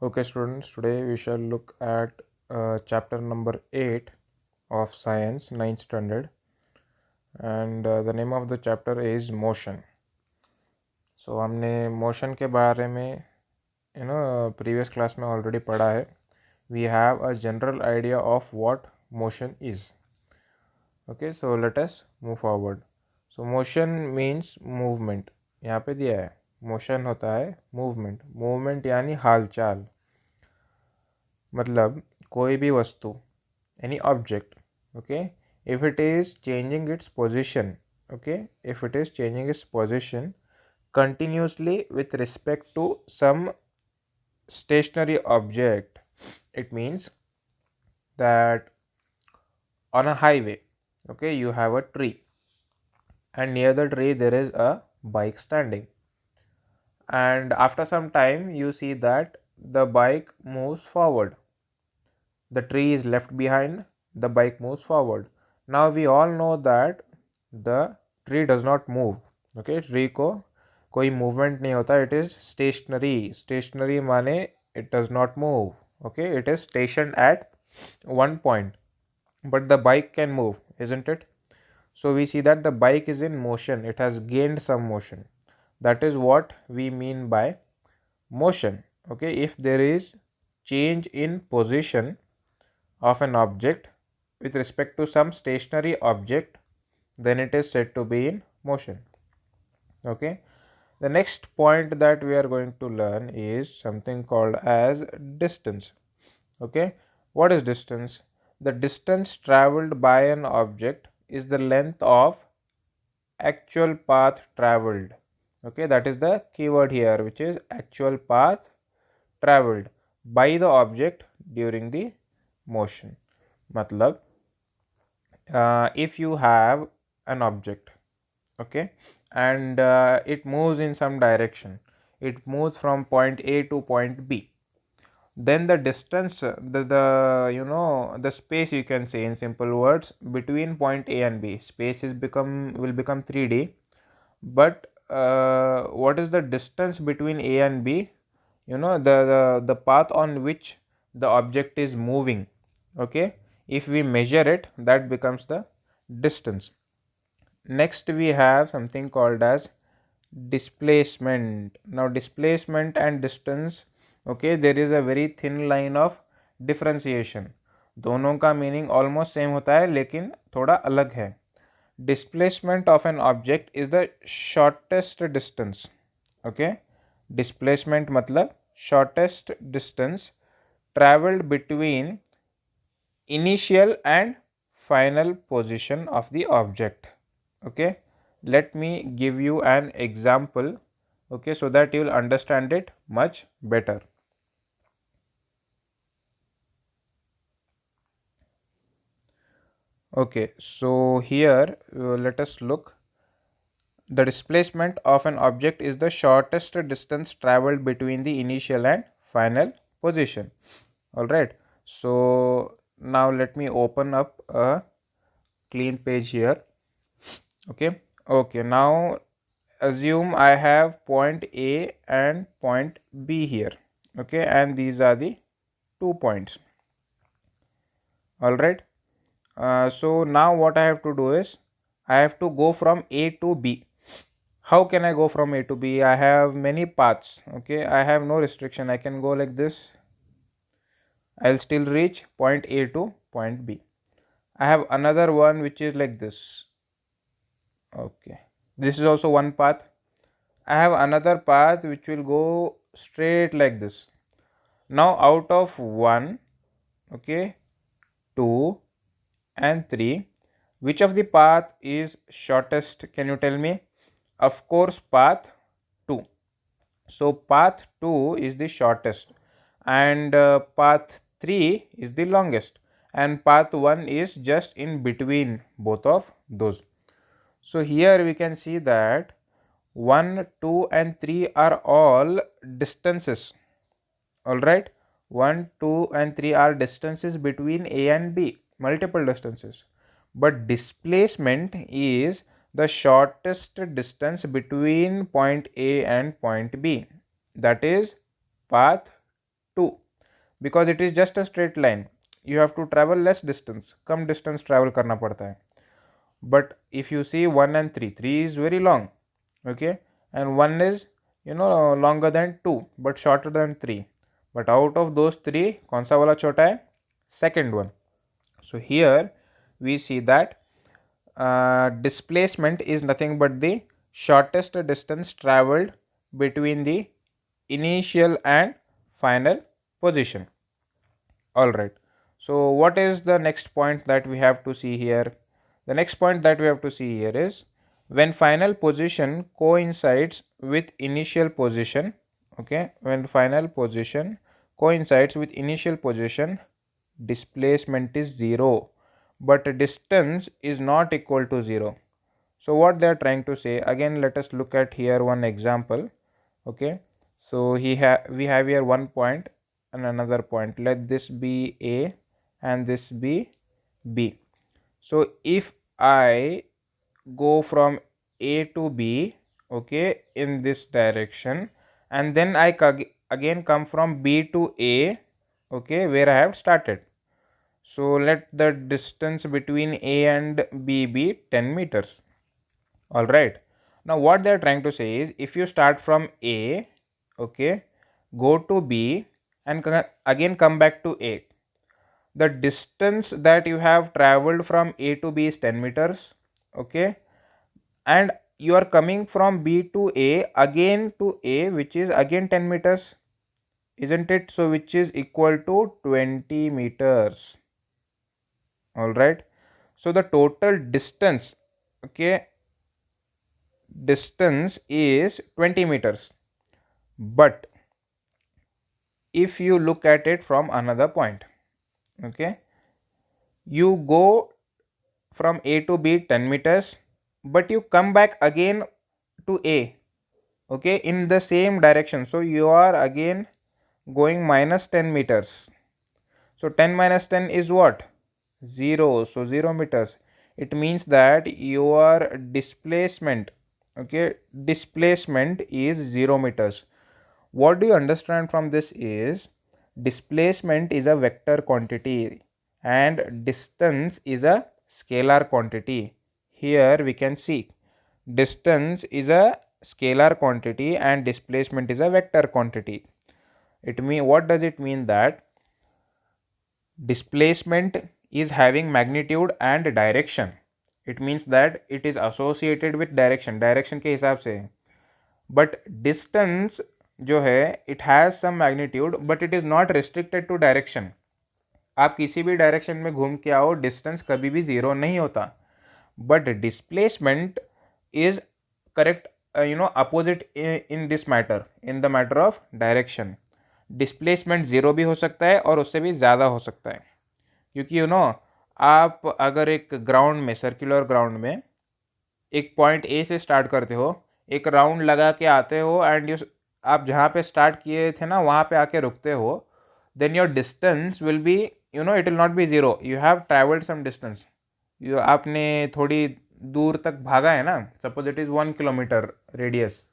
Okay, students, today we shall look at chapter number 8 of science, ninth standard, and the name of the chapter is motion. So हमने motion के बारे में previous class में already पढ़ा है. We have a general idea of what motion is. Okay, so let us move forward. So motion means movement. यहाँ पे दिया है motion होता है movement यानी हालचाल. मतलब कोई भी वस्तु, any object, okay, if it is changing its position, okay, if it is changing its position continuously with respect to some stationary object, it means that on a highway, okay, you have a tree and near the tree there is a bike standing, and after some time you see that the bike moves forward. The tree is left behind, the bike moves forward. Now we all know that the tree does not move. Okay, tree को कोई movement नहीं होता, it is stationary. Stationary माने it does not move. Okay, it is stationed at one point, but the bike can move, isn't it? So we see that the bike is in motion, it has gained some motion. That is what we mean by motion. Okay, if there is change in position of an object with respect to some stationary object, then it is said to be in motion. Okay, the next point that we are going to learn is something called as distance. Okay, what is distance? The distance traveled by an object is the length of actual path traveled. Okay, that is the keyword here, which is actual path traveled by the object during the motion. मतलब if you have an object, okay, and it moves in some direction, it moves from point A to point B, then the distance, the space, you can say in simple words, between point A and B, space will become 3D. But what is the distance between A and B? The path on which the object is moving. Okay, if we measure it, that becomes the distance. Next we have something called as displacement. Now displacement and distance, okay, there is a very thin line of differentiation. दोनों का meaning almost same होता है लेकिन थोड़ा अलग है. Displacement of an object is the shortest distance. Okay, displacement मतलब shortest distance traveled between initial and final position of the object. Okay, let me give you an example, okay, so that you will understand it much better. Okay, so here let us look. The displacement of an object is the shortest distance traveled between the initial and final position. All right, so now let me open up a clean page here. Okay, now assume I have point A and point B here. Okay, and these are the 2 points. All right, so now what I have to do is I have to go from A to B. How can I go from A to B? I have many paths. Okay, I have no restriction. I can go like this. I'll still reach point A to point B. I have another one which is like this. Okay, this is also one path. I have another path which will go straight like this. Now out of 1, okay, 2 and 3, which of the path is shortest? Can you tell me? Of course, path 2. So path 2 is the shortest and path 3 is the longest, and path 1 is just in between both of those. So here we can see that 1, 2 and 3 are all distances. Alright, 1, 2 and 3 are distances between A and B, multiple distances. But displacement is the shortest distance between point A and point B, that is path 2 because it is just a straight line. You have to travel less distance, come distance travel करना पड़ता है. But if you see 1 and 3, 3 is very long, okay, and 1 is longer than 2 but shorter than 3. But out of those 3, कौन सा वाला छोटा है? Second one. So here we see that displacement is nothing but the shortest distance traveled between the initial and final position. All right. So what is the next point that we have to see here? The next point that we have to see here is when final position coincides with initial position. Okay, when final position coincides with initial position, displacement is 0, but distance is not equal to 0. So what they are trying to say, again let us look at here one example. Okay, so we have here one point and another point. Let this be A and this be B. So if I go from A to B, okay, in this direction, and then I again come from B to A, okay, where I have started. So let the distance between A and B be 10 meters. All right. Now what they are trying to say is if you start from A, okay, go to B and again come back to A, the distance that you have traveled from A to B is 10 meters, okay, and you are coming from B to A again to A, which is again 10 meters, isn't it? So which is equal to 20 meters. All right. So the total distance, okay, distance is 20 meters. But if you look at it from another point, okay, you go from A to B 10 meters, but you come back again to A, okay, in the same direction. So you are again going minus 10 meters. So 10 minus 10 is what? 0. So 0 meters. It means that your displacement, okay, displacement is 0 meters. What do you understand from this is displacement is a vector quantity and distance is a scalar quantity. Here we can see distance is a scalar quantity and displacement is a vector quantity. What does it mean? That displacement is having magnitude and direction. It means that it is associated with direction के हिसाब से. But distance जो है it has some magnitude but it is not restricted to direction. आप किसी भी direction में घूम के आओ, डिस्टेंस कभी भी ज़ीरो नहीं होता. But displacement is correct opposite in this matter, in the matter of direction. Displacement zero भी हो सकता है और उससे भी ज़्यादा हो सकता है, क्योंकि आप अगर एक ग्राउंड में, सर्कुलर ग्राउंड में एक पॉइंट ए से स्टार्ट करते हो, एक राउंड लगा के आते हो एंड आप जहाँ पे स्टार्ट किए थे ना वहाँ पे आके रुकते हो, then your distance will be, it will not be zero. You have traveled some distance. आपने थोड़ी दूर तक भागा है ना, suppose it is 1 kilometer radius,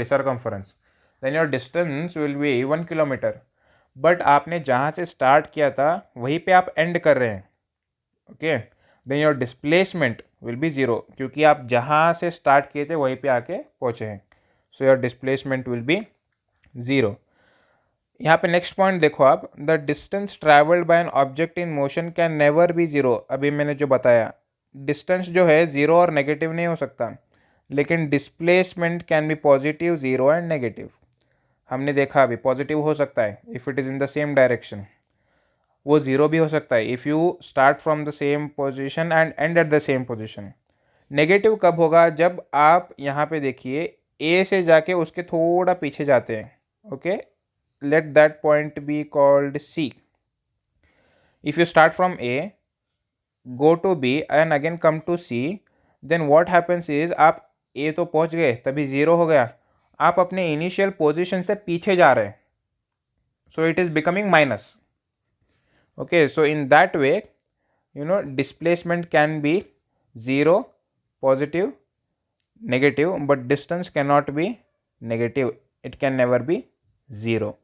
circumference, then your distance will be 1 kilometer. But आपने जहाँ से स्टार्ट किया था वहीं पे आप एंड कर रहे हैं, okay, then your displacement will be 0, क्योंकि आप जहाँ से स्टार्ट किए थे वहीं पे आके पहुँचे हैं. So your displacement will be 0. यहाँ पे नेक्स्ट पॉइंट देखो आप, the distance travelled bye an object in motion can never be zero. अभी मैंने जो बताया, डिस्टेंस जो है जीरो और नेगेटिव नहीं हो सकता, लेकिन displacement can be positive, zero and negative. हमने देखा अभी पॉजिटिव हो सकता है if it is in the same direction, वो ज़ीरो भी हो सकता है if you start from the same position and and at the same position. Negative कब होगा? जब आप यहाँ पे देखिए ए से जाके उसके थोड़ा पीछे जाते हैं, okay, let that point be called C. If you start from A, go to B and again come to C, then what happens is आप A तो पहुंच गए तभी ज़ीरो हो गया, आप अपने इनिशियल पोजीशन से पीछे जा रहे हैं, so it is becoming minus. Okay, so in that way, displacement can be 0, positive, negative, but distance cannot be negative. It can never be 0.